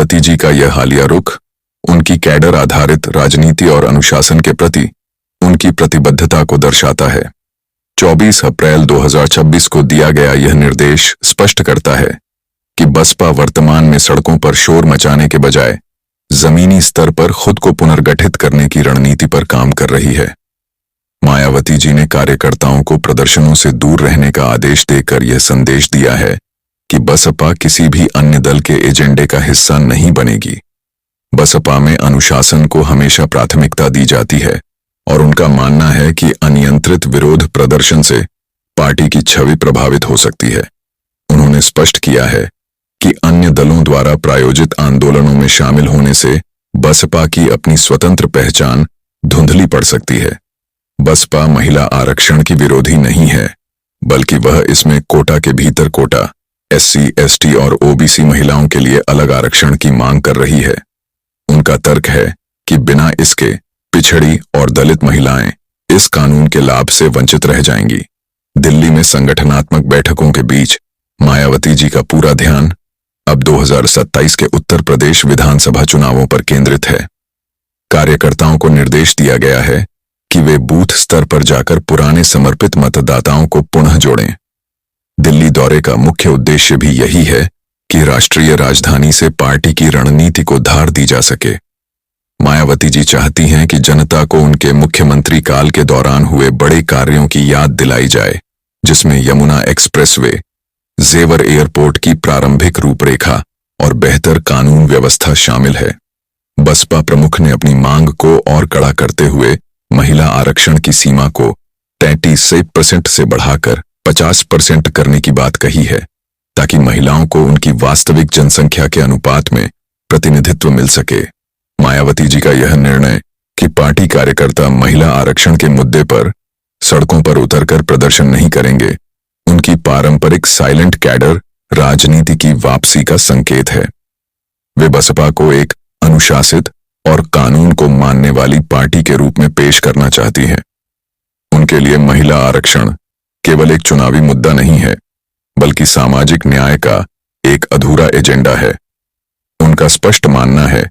मायावती जी का यह हालिया रुख उनकी कैडर आधारित राजनीति और अनुशासन के प्रति उनकी प्रतिबद्धता को दर्शाता है। 24 अप्रैल 2026 को दिया गया यह निर्देश स्पष्ट करता है कि बसपा वर्तमान में सड़कों पर शोर मचाने के बजाय जमीनी स्तर पर खुद को पुनर्गठित करने की रणनीति पर काम कर रही है। मायावती जी ने कार्यकर्ताओं को प्रदर्शनों से दूर रहने का आदेश देकर यह संदेश दिया है कि बसपा किसी भी अन्य दल के एजेंडे का हिस्सा नहीं बनेगी। बसपा में अनुशासन को हमेशा प्राथमिकता दी जाती है और उनका मानना है कि अनियंत्रित विरोध प्रदर्शन से पार्टी की छवि प्रभावित हो सकती है। उन्होंने स्पष्ट किया है कि अन्य दलों द्वारा प्रायोजित आंदोलनों में शामिल होने से बसपा की अपनी स्वतंत्र पहचान धुंधली पड़ सकती है। बसपा महिला आरक्षण की विरोधी नहीं है, बल्कि वह इसमें कोटा के भीतर कोटा, SC, ST और OBC महिलाओं के लिए अलग आरक्षण की मांग कर रही है। उनका तर्क है कि बिना इसके पिछड़ी और दलित महिलाएं इस कानून के लाभ से वंचित रह जाएंगी। दिल्ली में संगठनात्मक बैठकों के बीच मायावती जी का पूरा ध्यान अब 2027 के उत्तर प्रदेश विधानसभा चुनावों पर केंद्रित है। कार्यकर्ताओं को निर्देश दिया गया है कि वे बूथ स्तर पर जाकर पुराने समर्पित मतदाताओं को पुनः जोड़ें। दिल्ली दौरे का मुख्य उद्देश्य भी यही है कि राष्ट्रीय राजधानी से पार्टी की रणनीति को धार दी जा सके। मायावती जी चाहती हैं कि जनता को उनके मुख्यमंत्री काल के दौरान हुए बड़े कार्यों की याद दिलाई जाए, जिसमें यमुना एक्सप्रेसवे, जेवर एयरपोर्ट की प्रारंभिक रूपरेखा और बेहतर कानून व्यवस्था शामिल है। बसपा प्रमुख ने अपनी मांग को और कड़ा करते हुए महिला आरक्षण की सीमा को 33% से बढ़ाकर 50% करने की बात कही है, ताकि महिलाओं को उनकी वास्तविक जनसंख्या के अनुपात में प्रतिनिधित्व मिल सके। मायावती जी का यह निर्णय कि पार्टी कार्यकर्ता महिला आरक्षण के मुद्दे पर सड़कों पर उतरकर प्रदर्शन नहीं करेंगे, उनकी पारंपरिक साइलेंट कैडर राजनीति की वापसी का संकेत है। वे बसपा को एक अनुशासित और कानून को मानने वाली पार्टी के रूप में पेश करना चाहती हैं। उनके लिए महिला आरक्षण केवल एक चुनावी मुद्दा नहीं है, बल्कि सामाजिक न्याय का एक अधूरा एजेंडा है। उनका स्पष्ट मानना है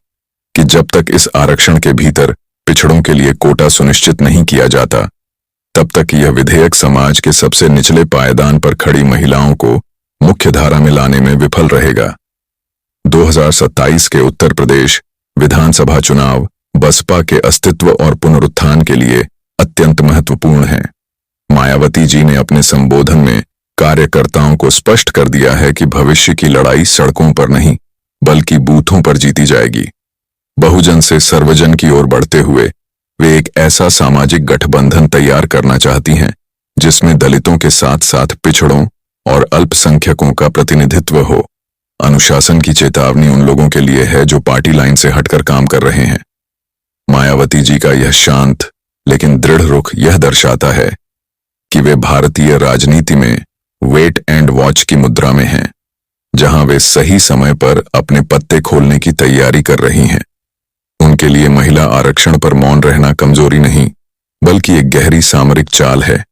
कि जब तक इस आरक्षण के भीतर पिछड़ों के लिए कोटा सुनिश्चित नहीं किया जाता, तब तक यह विधेयक समाज के सबसे निचले पायदान पर खड़ी महिलाओं को मुख्य धारा में लाने में विफल रहेगा। 2027 के उत्तर प्रदेश विधानसभा चुनाव बसपा के अस्तित्व और पुनरुत्थान के लिए अत्यंत महत्वपूर्ण हैं। मायावती जी ने अपने संबोधन में कार्यकर्ताओं को स्पष्ट कर दिया है कि भविष्य की लड़ाई सड़कों पर नहीं, बल्कि बूथों पर जीती जाएगी। बहुजन से सर्वजन की ओर बढ़ते हुए वे एक ऐसा सामाजिक गठबंधन तैयार करना चाहती हैं जिसमें दलितों के साथ साथ पिछड़ों और अल्पसंख्यकों का प्रतिनिधित्व हो। अनुशासन की चेतावनी उन लोगों के लिए है जो पार्टी लाइन से हटकर काम कर रहे हैं। मायावती जी का यह शांत लेकिन दृढ़ रुख यह दर्शाता है कि वे भारतीय राजनीति में वेट एंड वॉच की मुद्रा में हैं, जहां वे सही समय पर अपने पत्ते खोलने की तैयारी कर रही हैं। उनके लिए महिला आरक्षण पर मौन रहना कमजोरी नहीं, बल्कि एक गहरी सामरिक चाल है।